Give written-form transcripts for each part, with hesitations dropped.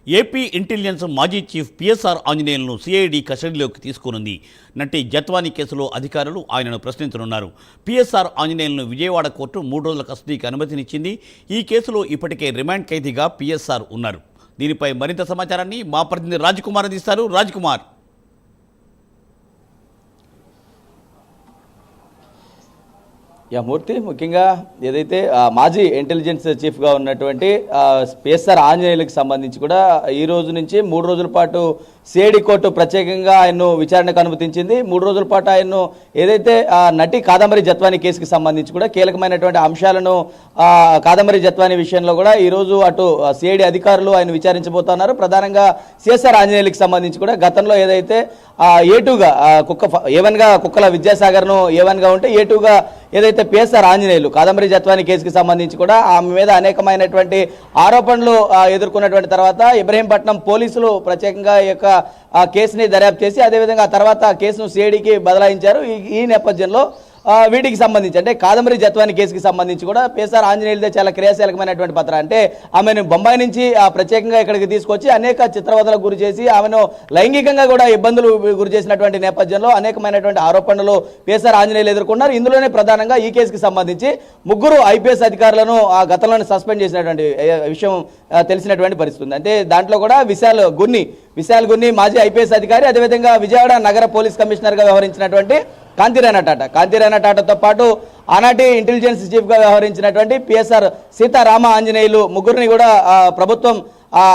AP intelligence మాజీ chief PSR ఆంజనేయులను CID కస్టడీలోకి తీసుకునుంది. నటి జత్వానీ కేసులో అధికారులు ఆయనను ప్రశ్నించనున్నారు. పిఎస్ఆర్ ఆంజనేయులను విజయవాడ కోర్టు 3 రోజుల కస్టడీకి అనుమతినిచ్చింది. ఈ కేసులో ఇప్పటికే రిమాండ్ ఖైదీగా పిఎస్ఆర్ ఉన్నారు. దీనిపై మరింత సమాచారాన్ని మా ప్రతినిధి రాజ్కుమార్ అందిస్తారు. రాజ్కుమార్, మూర్తి, ముఖ్యంగా ఏదైతే మాజీ ఇంటెలిజెన్స్ చీఫ్గా ఉన్నటువంటి పిఎస్ఆర్ ఆంజనేయులకు సంబంధించి కూడా ఈ రోజు నుంచి 3 రోజుల పాటు సిఐడి కోర్టు ప్రత్యేకంగా ఆయన్ను విచారణకు అనుమతించింది. 3 రోజుల పాటు ఆయన్ను ఏదైతే నటి కాదంబరి జత్వానీ కేసుకి సంబంధించి కూడా కీలకమైనటువంటి అంశాలను కాదంబరి జత్వానీ విషయంలో కూడా ఈరోజు అటు సిఐడి అధికారులు ఆయన విచారించబోతున్నారు. ప్రధానంగా సిఎస్ఆర్ ఆంజనేయులకు సంబంధించి కూడా గతంలో ఏదైతే A2గా A1గా కుక్కల విద్యాసాగర్ను A1గా ఉంటే A2గా ఏదైతే పిఎస్ఆర్ ఆంజనేయులు కాదంబరి జత్వానీ కేసుకి సంబంధించి కూడా ఆమె మీద అనేకమైనటువంటి ఆరోపణలు ఎదుర్కొన్నటువంటి తర్వాత ఇబ్రహీంపట్నం పోలీసులు ప్రత్యేకంగా ఈ యొక్క కేసుని దర్యాప్తు చేసి అదేవిధంగా ఆ తర్వాత కేసును సిఐడికి బదలాయించారు. ఈ నేపథ్యంలో వీటికి సంబంధించి అంటే కాదంబరి జత్వానీ కేసుకి సంబంధించి కూడా పిఎస్ఆర్ ఆంజనేయులదే చాలా క్రియాశీలకమైనటువంటి పత్రం. అంటే ఆమెను బొంబాయి నుంచి ప్రత్యేకంగా ఇక్కడికి తీసుకొచ్చి అనేక చిత్రవదలకు గురి చేసి ఆమెను లైంగికంగా కూడా ఇబ్బందులు గురి చేసినటువంటి నేపథ్యంలో అనేకమైనటువంటి ఆరోపణలు పిఎస్ఆర్ ఆంజనేయులు ఎదుర్కొన్నారు. ఇందులోనే ప్రధానంగా ఈ కేసుకి సంబంధించి 3 ఐపీఎస్ అధికారులను గతంలోనే సస్పెండ్ చేసినటువంటి విషయం తెలిసినటువంటి పరిస్థితి. అంటే దాంట్లో కూడా విశాల్ గున్ని మాజీ ఐపీఎస్ అధికారి, అదేవిధంగా విజయవాడ నగర పోలీస్ కమిషనర్గా వ్యవహరించినటువంటి కాంతిరాణ టాటాతో పాటు ఆనాటి ఇంటెలిజెన్స్ చీఫ్గా వ్యవహరించినటువంటి పిఎస్ఆర్ సీతారామ ఆంజనేయులు ముగ్గురిని కూడా ప్రభుత్వం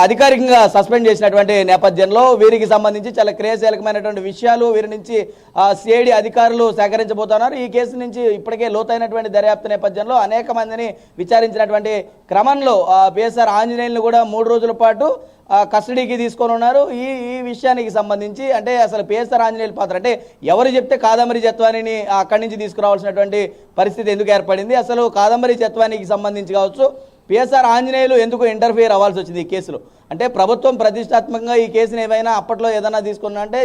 అధికారికంగా సస్పెండ్ చేసినటువంటి నేపథ్యంలో వీరికి సంబంధించి చాలా క్రియాశీలకమైనటువంటి విషయాలు వీరి నుంచి సిఐడి అధికారులు సేకరించబోతున్నారు. ఈ కేసు నుంచి ఇప్పటికే లోతైనటువంటి దర్యాప్తు నేపథ్యంలో అనేక మందిని విచారించినటువంటి క్రమంలో పిఎస్ఆర్ ఆంజనేయులను కూడా 3 రోజుల పాటు కస్టడీకి తీసుకొని ఉన్నారు. ఈ విషయానికి సంబంధించి అంటే అసలు పిఎస్ఆర్ ఆంజనేయుల పాత్ర అంటే ఎవరు చెప్తే కాదంబరి జత్వానీని అక్కడి నుంచి తీసుకురావాల్సినటువంటి పరిస్థితి ఎందుకు ఏర్పడింది, అసలు కాదంబరి జత్వానీకి సంబంధించి కావచ్చు పిఎస్ఆర్ ఆంజనేయులు ఎందుకు ఇంటర్ఫియర్ అవ్వాల్సి వచ్చింది ఈ కేసులో. అంటే ప్రభుత్వం ప్రతిష్టాత్మకంగా ఈ కేసుని ఏమైనా అప్పట్లో ఏదైనా తీసుకున్నా అంటే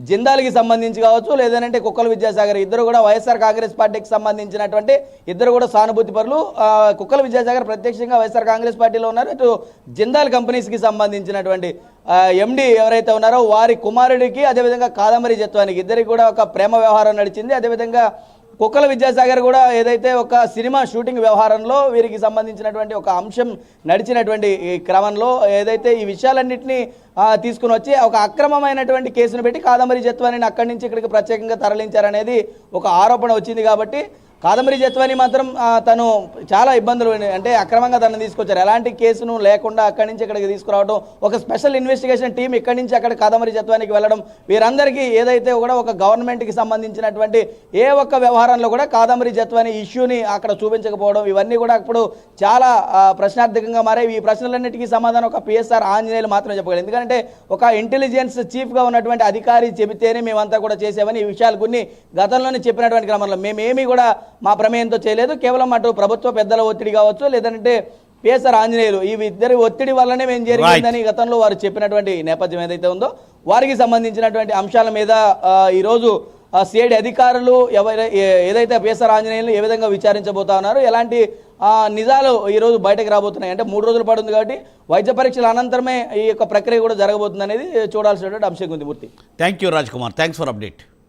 జిందాల్కి సంబంధించి కావచ్చు, లేదంటే కుక్కల విద్యాసాగర్ ఇద్దరు కూడా వైఎస్ఆర్ కాంగ్రెస్ పార్టీకి సంబంధించినటువంటి ఇద్దరు కూడా సానుభూతి పరులు. కుక్కల విద్యాసాగర్ ప్రత్యక్షంగా వైఎస్ఆర్ కాంగ్రెస్ పార్టీలో ఉన్నారు. ఇటు జిందాల్ కంపెనీస్కి సంబంధించినటువంటి ఎండి ఎవరైతే ఉన్నారో వారి కుమారుడికి అదేవిధంగా కాదంబరి జత్వానికి ఇద్దరికి కూడా ఒక ప్రేమ వ్యవహారం నడిచింది. అదేవిధంగా కుక్కల విద్యాసాగర్ కూడా ఏదైతే ఒక సినిమా షూటింగ్ వ్యవహారంలో వీరికి సంబంధించినటువంటి ఒక అంశం నడిచినటువంటి ఈ క్రమంలో ఏదైతే ఈ విషయాలన్నింటినీ తీసుకుని వచ్చి ఒక అక్రమమైనటువంటి కేసును పెట్టి కాదంబరి జత్వానీని అక్కడి నుంచి ఇక్కడికి ప్రత్యేకంగా తరలించారనేది ఒక ఆరోపణ వచ్చింది. కాబట్టి కాదంబరి జత్వానీ మాత్రం తను చాలా ఇబ్బందులు అంటే అక్రమంగా తనను తీసుకొచ్చారు. ఎలాంటి కేసును లేకుండా అక్కడి నుంచి ఇక్కడికి తీసుకురావడం, ఒక స్పెషల్ ఇన్వెస్టిగేషన్ టీం ఇక్కడి నుంచి అక్కడ కాదంబరి జత్వానీకి వెళ్ళడం, వీరందరికీ ఏదైతే కూడా ఒక గవర్నమెంట్కి సంబంధించినటువంటి ఏ ఒక్క వ్యవహారంలో కూడా కాదంబరి జత్వానీ ఇష్యూని అక్కడ చూపించకపోవడం, ఇవన్నీ కూడా ఇప్పుడు చాలా ప్రశ్నార్థకంగా మారాయి. ఈ ప్రశ్నలన్నిటికీ సమాధానం ఒక పిఎస్ఆర్ ఆంజనేయులు మాత్రమే చెప్పగలరు. ఎందుకంటే ఒక ఇంటెలిజెన్స్ చీఫ్గా ఉన్నటువంటి అధికారి చెబితేనే మేమంతా కూడా చేసామని ఈ విషయాలు కొన్ని గతంలోనే చెప్పినటువంటి క్రమంలో మేమేమీ కూడా మా ప్రమేయంతో చేయలేదు, కేవలం అటు ప్రభుత్వ పెద్దల ఒత్తిడి కావచ్చు, లేదంటే పిఎస్ఆర్ ఆంజనేయులు ఈ ఇద్దరి ఒత్తిడి వల్లనే మేము జరిగిందని గతంలో వారు చెప్పినటువంటి నేపథ్యం ఏదైతే ఉందో వారికి సంబంధించినటువంటి అంశాల మీద ఈరోజు సిఐడి అధికారులు ఏదైతే పిఎస్ఆర్ ఆంజనేయులు ఏ విధంగా విచారించబోతా ఉన్నారు, ఎలాంటి నిజాలు ఈరోజు బయటకు రాబోతున్నాయి అంటే 3 రోజులు పడుతుంది కాబట్టి వైద్య పరీక్షల అనంతరమే ఈ యొక్క ప్రక్రియ కూడా జరగబోతుంది అనేది చూడాల్సినటువంటి అంశం ఉంది. Murthy, thank you Rajkumar, thanks for update.